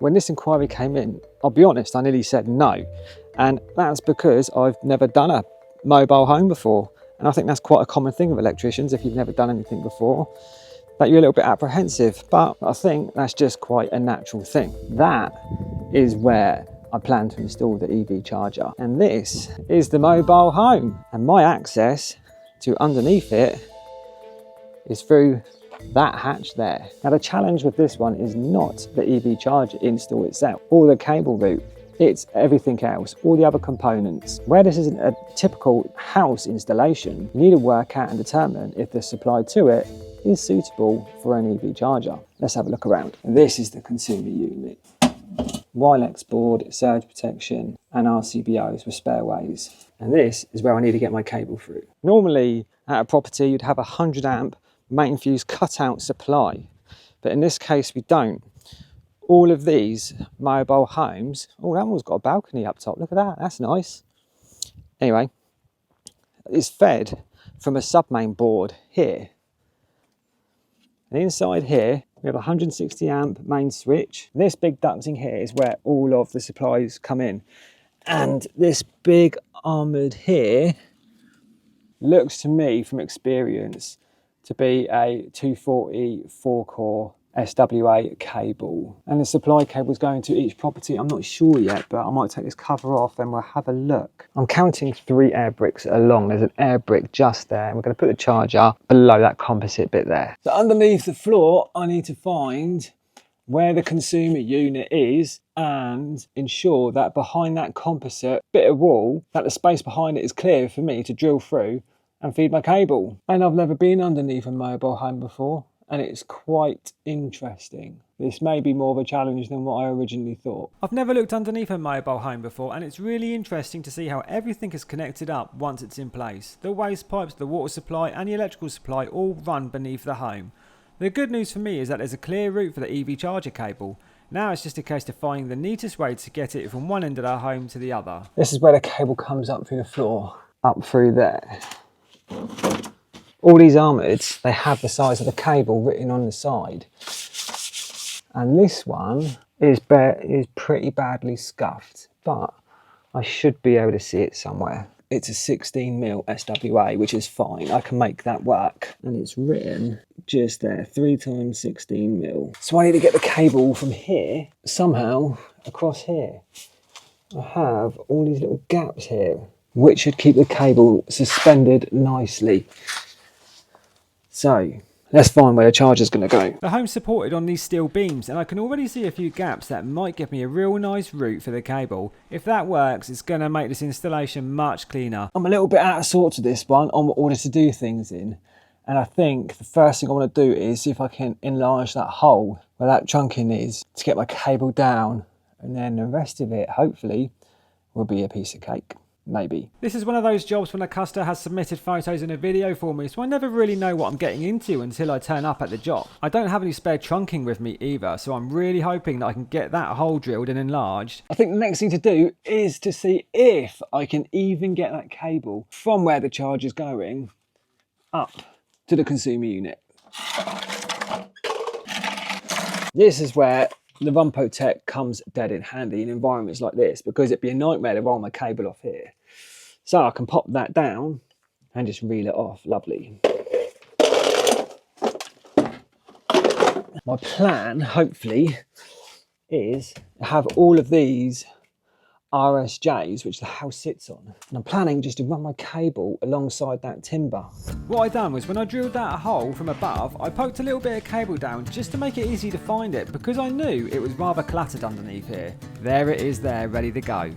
When this inquiry came in, I'll be honest, I nearly said no. And that's because I've never done a mobile home before. And I think that's quite a common thing with electricians, if you've never done anything before, that you're a little bit apprehensive. But I think that's just quite a natural thing. That is where I plan to install the EV charger. And this is the mobile home. And my access to underneath it is through that hatch there. Now the challenge with this one is not the EV charger install itself or the cable route, it's everything else, all the other components. Where this isn't a typical house installation, you need to work out and determine if the supply to it is suitable for an EV charger. Let's have a look around. This is the consumer unit. Wilex board, surge protection and RCBOs with spare ways. And this is where I need to get my cable through. Normally at a property you'd have a 100 amp main fuse cutout supply, but in this case we don't. All of these mobile homes, oh, that one's got a balcony up top, look at that, that's nice. Anyway, it's fed from a sub-main board here. And inside here we have a 160 amp main switch. This big ducting here is where all of the supplies come in, and this big armoured here looks to me from experience to be a 240 4-core SWA cable, and the supply cable is going to each property. I'm not sure yet, but I might take this cover off and we'll have a look. I'm counting 3 air bricks along. There's an air brick just there, and we're going to put the charger below that composite bit there. So underneath the floor I need to find where the consumer unit is and ensure that behind that composite bit of wall, that the space behind it is clear for me to drill through and feed my cable. And I've never been underneath a mobile home before, and it's quite interesting. This may be more of a challenge than what I originally thought. I've never looked underneath a mobile home before, and it's really interesting to see how everything is connected up once it's in place. The waste pipes, the water supply and the electrical supply all run beneath the home. The good news for me is that there's a clear route for the EV charger cable. Now it's just a case of finding the neatest way to get it from one end of the home to the other. This is where the cable comes up through the floor, up through there. All these armoureds, they have the size of the cable written on the side. And this one is pretty badly scuffed, but I should be able to see it somewhere. It's a 16mm SWA, which is fine. I can make that work. And it's written just there, 3x16mm. So I need to get the cable from here, somehow, across here. I have all these little gaps here, which should keep the cable suspended nicely. So let's find where the charger's going to go. The home's supported on these steel beams, and I can already see a few gaps that might give me a real nice route for the cable. If that works, it's going to make this installation much cleaner. I'm a little bit out of sorts with this one on what order to do things in. And I think the first thing I want to do is see if I can enlarge that hole where that trunking is to get my cable down. And then the rest of it, hopefully, will be a piece of cake. Maybe. This is one of those jobs when a customer has submitted photos and a video for me, so I never really know what I'm getting into until I turn up at the job. I don't have any spare trunking with me either, so I'm really hoping that I can get that hole drilled and enlarged. I think the next thing to do is to see if I can even get that cable from where the charger's going up to the consumer unit. This is where the Rumpo Tech comes dead in handy in environments like this, because it'd be a nightmare to roll my cable off here. So I can pop that down and just reel it off. Lovely. My plan, hopefully, is to have all of these RSJs, which the house sits on. And I'm planning just to run my cable alongside that timber. What I done was when I drilled that hole from above, I poked a little bit of cable down just to make it easy to find it, because I knew it was rather cluttered underneath here. There it is there, ready to go.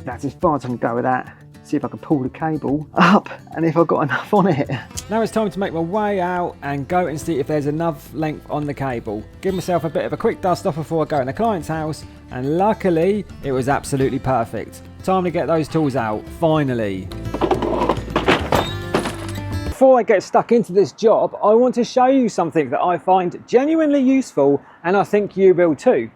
That's as far as I can go with that. See if I can pull the cable up and if I've got enough on it. Now it's time to make my way out and go and see if there's enough length on the cable. Give myself a bit of a quick dust off before I go in the client's house, and luckily it was absolutely perfect. Time to get those tools out, finally. Before I get stuck into this job, I want to show you something that I find genuinely useful, and I think you will too.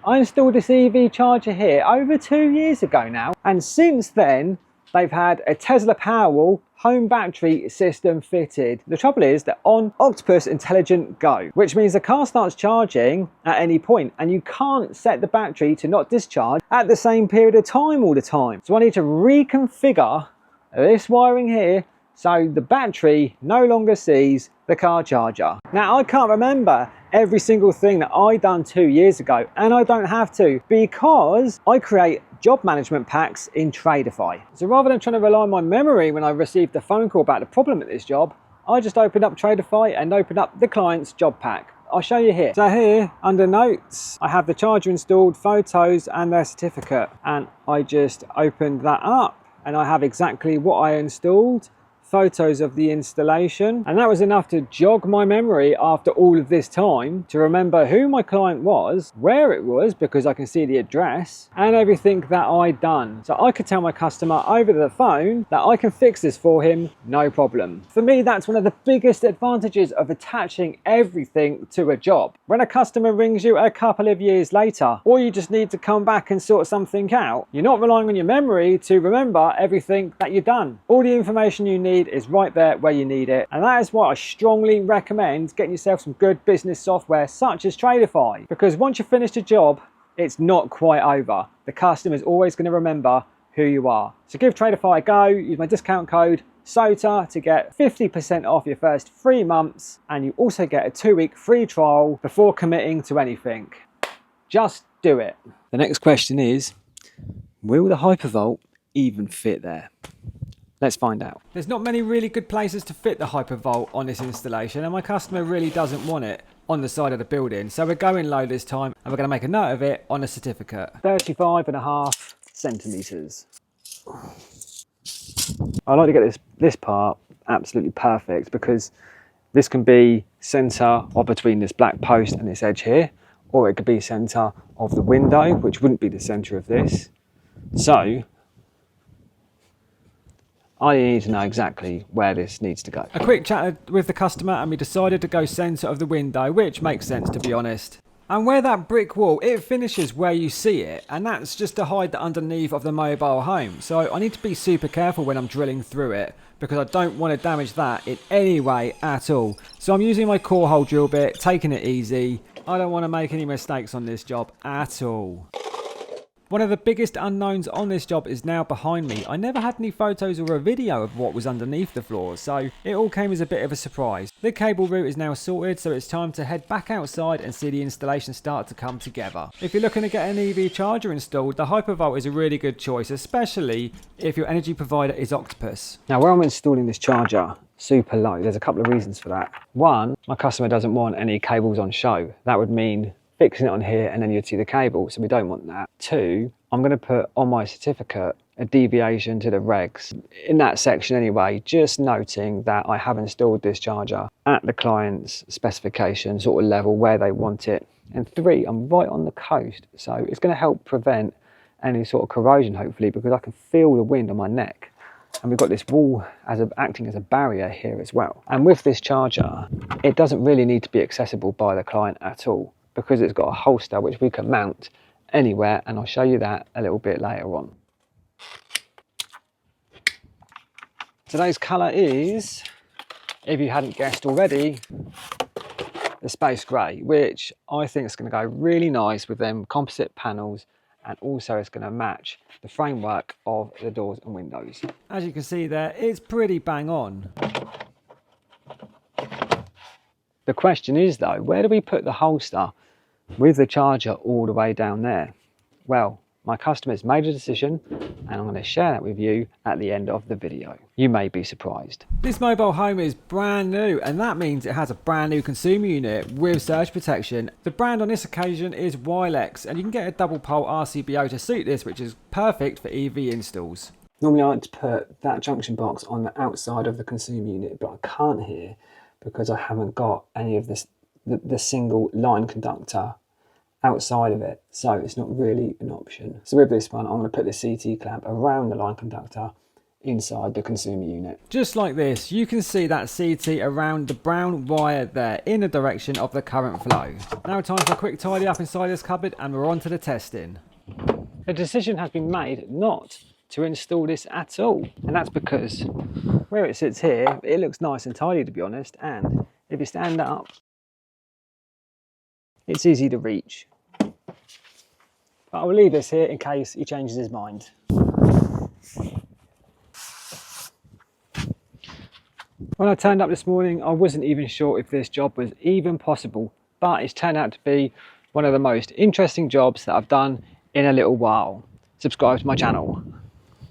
I installed this EV charger here over 2 years ago now, and since then they've had a Tesla Powerwall home battery system fitted. The trouble is they're on Octopus Intelligent Go, which means the car starts charging at any point and you can't set the battery to not discharge at the same period of time all the time. So I need to reconfigure this wiring here so the battery no longer sees the car charger. Now I can't remember every single thing that I done 2 years ago, and I don't have to because I create job management packs in Tradify. So rather than trying to rely on my memory when I received a phone call about the problem at this job, I just opened up Tradify and opened up the client's job pack. I'll show you here. So here under notes, I have the charger installed, photos and their certificate. And I just opened that up and I have exactly what I installed, photos of the installation, and that was enough to jog my memory after all of this time to remember who my client was, where it was because I can see the address, and everything that I'd done. So I could tell my customer over the phone that I can fix this for him, no problem. For me, that's one of the biggest advantages of attaching everything to a job. When a customer rings you a couple of years later, or you just need to come back and sort something out, you're not relying on your memory to remember everything that you've done. All the information you need is right there where you need it, and that is why I strongly recommend getting yourself some good business software such as Tradify, because once you've finished a job, it's not quite over. The customer is always going to remember who you are. So give Tradify a go, use my discount code SOTA to get 50% off your first 3 months, and you also get a 2-week free trial before committing to anything. Just do it. The next question is, will the Hypervolt even fit there? Let's find out. There's not many really good places to fit the Hypervolt on this installation, and my customer really doesn't want it on the side of the building. So we're going low this time, and we're going to make a note of it on the certificate. 35.5 centimeters. I like to get this part absolutely perfect because this can be center or between this black post and this edge here, or it could be center of the window, which wouldn't be the center of this. So I need to know exactly where this needs to go. A quick chat with the customer and we decided to go centre of the window, which makes sense to be honest. And where that brick wall, it finishes where you see it, and that's just to hide the underneath of the mobile home. So I need to be super careful when I'm drilling through it because I don't want to damage that in any way at all. So I'm using my core hole drill bit, taking it easy. I don't want to make any mistakes on this job at all. One of the biggest unknowns on this job is now behind me. I never had any photos or a video of what was underneath the floor, so it all came as a bit of a surprise. The cable route is now sorted, so it's time to head back outside and see the installation start to come together. If you're looking to get an EV charger installed, the Hypervolt is a really good choice, especially if your energy provider is Octopus. Now where I'm installing this charger super low, there's a couple of reasons for that. One, my customer doesn't want any cables on show. That would mean fixing it on here and then you'd see the cable, so we don't want that. Two, I'm going to put on my certificate a deviation to the regs in that section anyway, just noting that I have installed this charger at the client's specification sort of level where they want it. And three, I'm right on the coast, so it's going to help prevent any sort of corrosion hopefully, because I can feel the wind on my neck. And we've got this wall acting as a barrier here as well. And with this charger, it doesn't really need to be accessible by the client at all, because it's got a holster which we can mount anywhere, and I'll show you that a little bit later on. Today's colour is, if you hadn't guessed already, the space grey, which I think is going to go really nice with them composite panels, and also it's going to match the framework of the doors and windows. As you can see there, it's pretty bang on. The question is though, where do we put the holster with the charger all the way down there? Well, my customer's made a decision and I'm going to share that with you at the end of the video. You may be surprised. This mobile home is brand new, and that means it has a brand new consumer unit with surge protection. The brand on this occasion is Wilex, and you can get a double pole RCBO to suit this, which is perfect for EV installs. Normally I like to put that junction box on the outside of the consumer unit, but I can't here because I haven't got any of this, the single line conductor outside of it, so it's not really an option. So with this one, I'm going to put the CT clamp around the line conductor inside the consumer unit. Just like this, you can see that CT around the brown wire there in the direction of the current flow. Now time for a quick tidy up inside this cupboard, and we're on to the testing. A decision has been made not to install this at all. And that's because where it sits here, it looks nice and tidy, to be honest, and if you stand up, it's easy to reach. But I'll leave this here in case he changes his mind. When I turned up this morning, I wasn't even sure if this job was even possible, but it's turned out to be one of the most interesting jobs that I've done in a little while. Subscribe to my channel.